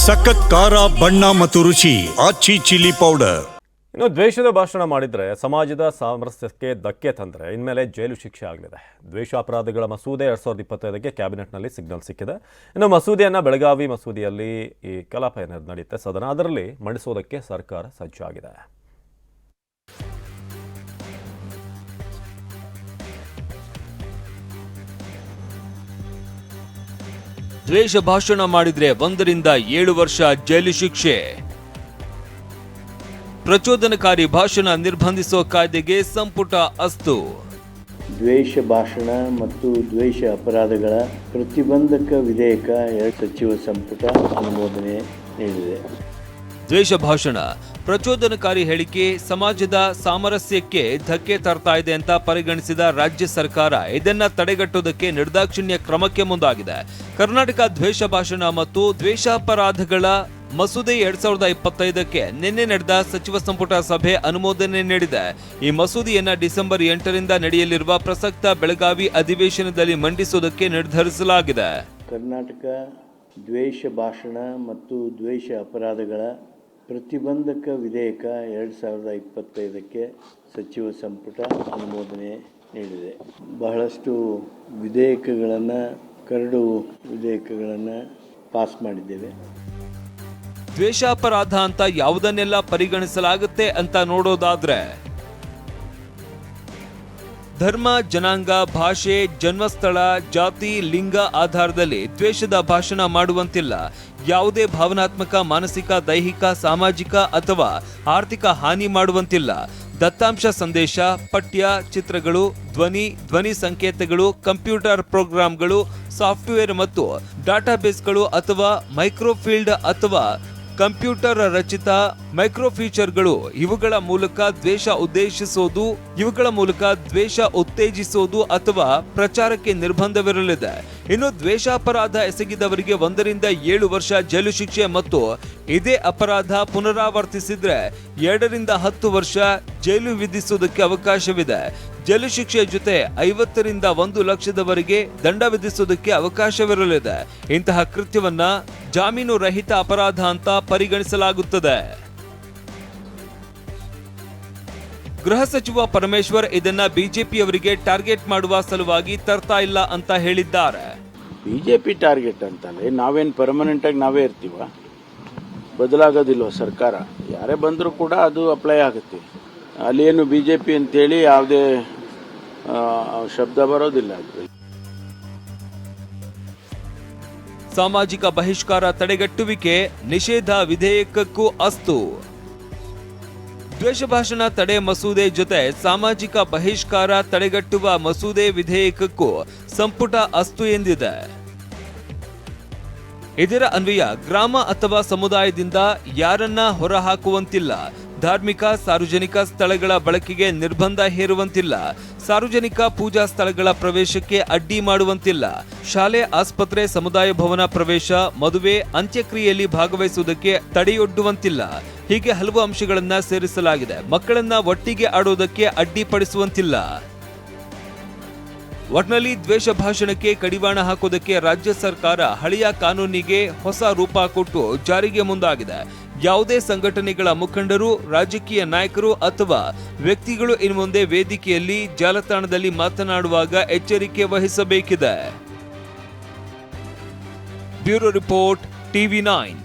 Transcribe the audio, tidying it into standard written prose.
ಸಖತ್ ಖಾರ ಬಣ್ಣ ಮತ್ತು ರುಚಿ ಆಚಿ ಚಿಲ್ಲಿ ಪೌಡರ್. ಇನ್ನು ದ್ವೇಷದ ಭಾಷಣ ಮಾಡಿದರೆ ಸಮಾಜದ ಸಾಮರಸ್ಯಕ್ಕೆ ಧಕ್ಕೆ ತಂದರೆ ಇನ್ಮೇಲೆ ಜೈಲು ಶಿಕ್ಷೆ ಆಗಲಿದೆ. ದ್ವೇಷಾಪರಾಧಗಳ ಮಸೂದೆ 2025ಕ್ಕೆ ಕ್ಯಾಬಿನೆಟ್ನಲ್ಲಿ ಸಿಗ್ನಲ್ ಸಿಕ್ಕಿದೆ. ಇನ್ನು ಮಸೂದೆಯನ್ನು ಬೆಳಗಾವಿ ಮಸೂದೆಯಲ್ಲಿ ಈ ಕಲಾಪ ನಡೆಯುತ್ತೆ ಸದನ, ಅದರಲ್ಲಿ ಮಂಡಿಸೋದಕ್ಕೆ ಸರ್ಕಾರ ಸಜ್ಜಾಗಿದೆ. ದ್ವೇಷ ಭಾಷಣ ಮಾಡಿದ್ರೆ 1 ರಿಂದ 7 ವರ್ಷ ಜೈಲು ಶಿಕ್ಷೆ. ಪ್ರಚೋದನಕಾರಿ ಭಾಷಣ ನಿರ್ಬಂಧಿಸುವ ಕಾಯ್ದೆಗೆ ಸಂಪುಟ ಅಸ್ತು. ದ್ವೇಷ ಭಾಷಣ ಮತ್ತು ದ್ವೇಷ ಅಪರಾಧಗಳ ಪ್ರತಿಬಂಧಕ ವಿಧೇಯಕ ಸಚಿವ ಸಂಪುಟ ಅನುಮೋದನೆ ನೀಡಿದೆ. ದ್ವೇಷ ಭಾಷಣ, ಪ್ರಚೋದನಕಾರಿ ಹೇಳಿಕೆ ಸಮಾಜದ ಸಾಮರಸ್ಯಕ್ಕೆ ಧಕ್ಕೆ ತರ್ತಾ ಇದೆ ಅಂತ ಪರಿಗಣಿಸಿದ ರಾಜ್ಯ ಸರ್ಕಾರ ಇದನ್ನ ತಡೆಗಟ್ಟುವುದಕ್ಕೆ ನಿರ್ದಾಕ್ಷಿಣ್ಯ ಕ್ರಮಕ್ಕೆ ಮುಂದಾಗಿದೆ. ಕರ್ನಾಟಕ ದ್ವೇಷ ಭಾಷಣ ಮತ್ತು ದ್ವೇಷಾಪರಾಧಗಳ ಮಸೂದೆ 2025ಕ್ಕೆ ನಿನ್ನೆ ನಡೆದ ಸಚಿವ ಸಂಪುಟ ಸಭೆ ಅನುಮೋದನೆ ನೀಡಿದೆ. ಈ ಮಸೂದೆಯನ್ನ ಡಿಸೆಂಬರ್ 8ರಿಂದ ನಡೆಯಲಿರುವ ಪ್ರಸಕ್ತ ಬೆಳಗಾವಿ ಅಧಿವೇಶನದಲ್ಲಿ ಮಂಡಿಸುವುದಕ್ಕೆ ನಿರ್ಧರಿಸಲಾಗಿದೆ. ಕರ್ನಾಟಕ ದ್ವೇಷ ಭಾಷಣ ಮತ್ತು ದ್ವೇಷ ಅಪರಾಧಗಳ ಪ್ರತಿಬಂಧಕ ವಿಧೇಯಕ 2025ಕ್ಕೆ ಸಚಿವ ಸಂಪುಟ ಅನುಮೋದನೆ ನೀಡಿದೆ. ಬಹಳಷ್ಟು ವಿಧೇಯಕಗಳನ್ನು, ಕರಡು ವಿಧೇಯಕಗಳನ್ನು ಪಾಸ್ ಮಾಡಿದ್ದೇವೆ. ದ್ವೇಷಾಪರಾಧ ಅಂತ ಯಾವುದನ್ನೆಲ್ಲ ಪರಿಗಣಿಸಲಾಗುತ್ತೆ ಅಂತ ನೋಡೋದಾದ್ರೆ ಧರ್ಮ, ಜನಾಂಗ, ಭಾಷೆ, ಜನ್ಮಸ್ಥಳ, ಜಾತಿ, ಲಿಂಗ ಆಧಾರದಲ್ಲಿ ದ್ವೇಷದ ಭಾಷಣ ಮಾಡುವಂತಿಲ್ಲ. ಯಾವುದೇ ಭಾವನಾತ್ಮಕ, ಮಾನಸಿಕ, ದೈಹಿಕ, ಸಾಮಾಜಿಕ ಅಥವಾ ಆರ್ಥಿಕ ಹಾನಿ ಮಾಡುವಂತಿಲ್ಲ. ದತ್ತಾಂಶ ಸಂದೇಶ, ಪಠ್ಯ, ಚಿತ್ರಗಳು, ಧ್ವನಿ ಸಂಕೇತಗಳು, ಕಂಪ್ಯೂಟರ್ ಪ್ರೋಗ್ರಾಂಗಳು, ಸಾಫ್ಟ್ವೇರ್ ಮತ್ತು ಡಾಟಾಬೇಸ್ಗಳು ಅಥವಾ ಮೈಕ್ರೋಫೀಲ್ಡ್ ಅಥವಾ ಕಂಪ್ಯೂಟರ್ ರಚಿತ ಮೈಕ್ರೋಫೀಚರ್ಗಳು ಇವುಗಳ ಮೂಲಕ ದ್ವೇಷ ಉತ್ತೇಜಿಸೋದು ಅಥವಾ ಪ್ರಚಾರಕ್ಕೆ ನಿರ್ಬಂಧವಿರಲಿದೆ. ಇನ್ನು ದ್ವೇಷಾಪರಾಧ ಎಸಗಿದವರಿಗೆ 1 ರಿಂದ 7 ವರ್ಷ ಜೈಲು ಶಿಕ್ಷೆ ಮತ್ತು ಇದೇ ಅಪರಾಧ ಪುನರಾವರ್ತಿಸಿದ್ರೆ 2 ರಿಂದ 10 ವರ್ಷ ಜೈಲು ವಿಧಿಸುವುದಕ್ಕೆ ಅವಕಾಶವಿದೆ. ಜೈಲು ಶಿಕ್ಷೆ ಜೊತೆ 50 ರಿಂದ 1 ಲಕ್ಷದವರೆಗೆ ದಂಡ ವಿಧಿಸುವುದಕ್ಕೆ ಅವಕಾಶವಿರಲಿದೆ. ಇಂತಹ ಕೃತ್ಯವನ್ನ ಜಾಮೀನು ರಹಿತ ಅಪರಾಧ ಅಂತ ಪರಿಗಣಿಸಲಾಗುತ್ತದೆ. ಗೃಹ ಸಚಿವ ಪರಮೇಶ್ವರ್ ಇದನ್ನ ಬಿಜೆಪಿಯವರಿಗೆ ಟಾರ್ಗೆಟ್ ಮಾಡುವ ಸಲುವಾಗಿ ತರ್ತಾ ಇಲ್ಲ ಅಂತ ಹೇಳಿದ್ದಾರೆ. ಬಿಜೆಪಿ ಟಾರ್ಗೆಟ್ ಅಂತಲೇ ನಾವೇನು ಪರ್ಮನೆಂಟ್ ಆಗಿ ನಾವೇ ಇರ್ತೀವ, ಬದಲಾಗೋದಿಲ್ವ ಸರ್ಕಾರ. ಯಾರೇ ಬಂದರೂ ಕೂಡ ಅದು ಅಪ್ಲೈ ಆಗುತ್ತೆ. ಅಲ್ಲೇನು ಬಿಜೆಪಿ ಅಂತೇಳಿ ಯಾವುದೇ ಶಬ್ದ ಬರೋದಿಲ್ಲ. ಸಾಮಾಜಿಕ ಬಹಿಷ್ಕಾರ ತಡೆಗಟ್ಟುವಿಕೆ ನಿಷೇಧ ವಿಧೇಯಕಕ್ಕೂ ಅಸ್ತು. ದ್ವೇಷ ಭಾಷಣ ತಡೆ ಮಸೂದೆ ಜೊತೆ ಸಾಮಾಜಿಕ ಬಹಿಷ್ಕಾರ ತಡೆಗಟ್ಟುವ ಮಸೂದೆ ವಿಧೇಯಕಕ್ಕೂ ಸಂಪುಟ ಅಸ್ತು ಎಂದಿದೆ. ಇದರ ಅನ್ವಯ ಗ್ರಾಮ ಅಥವಾ ಸಮುದಾಯದಿಂದ ಯಾರನ್ನ ಹೊರಹಾಕುವಂತಿಲ್ಲ. ಧಾರ್ಮಿಕ, ಸಾರ್ವಜನಿಕ ಸ್ಥಳಗಳ ಬಳಕೆಗೆ ನಿರ್ಬಂಧ ಹೇರುವಂತಿಲ್ಲ. ಸಾರ್ವಜನಿಕ ಪೂಜಾ ಸ್ಥಳಗಳ ಪ್ರವೇಶಕ್ಕೆ ಅಡ್ಡಿ ಮಾಡುವಂತಿಲ್ಲ. ಶಾಲೆ, ಆಸ್ಪತ್ರೆ, ಸಮುದಾಯ ಭವನ ಪ್ರವೇಶ, ಮದುವೆ, ಅಂತ್ಯಕ್ರಿಯೆಯಲ್ಲಿ ಭಾಗವಹಿಸುವುದಕ್ಕೆ ತಡೆಯೊಡ್ಡುವಂತಿಲ್ಲ. ಹೀಗೆ ಹಲವು ಅಂಶಗಳನ್ನ ಸೇರಿಸಲಾಗಿದೆ. ಮಕ್ಕಳನ್ನ ಒಟ್ಟಿಗೆ ಆಡೋದಕ್ಕೆ ಅಡ್ಡಿಪಡಿಸುವಂತಿಲ್ಲ. ಒಟ್ನಲ್ಲಿ ದ್ವೇಷ ಭಾಷಣಕ್ಕೆ ಕಡಿವಾಣ ಹಾಕೋದಕ್ಕೆ ರಾಜ್ಯ ಸರ್ಕಾರ ಹಳೆಯ ಕಾನೂನಿಗೆ ಹೊಸ ರೂಪ ಕೊಟ್ಟು ಜಾರಿಗೆ ಮುಂದಾಗಿದೆ. ಯಾವುದೇ ಸಂಘಟನೆಗಳ ಮುಖಂಡರು, ರಾಜಕೀಯ ನಾಯಕರು ಅಥವಾ ವ್ಯಕ್ತಿಗಳು ಇನ್ನು ಮುಂದೆ ವೇದಿಕೆಯಲ್ಲಿ, ಜಾಲತಾಣದಲ್ಲಿ ಮಾತನಾಡುವಾಗ ಎಚ್ಚರಿಕೆ ವಹಿಸಬೇಕಿದೆ. Bureau report, TV9.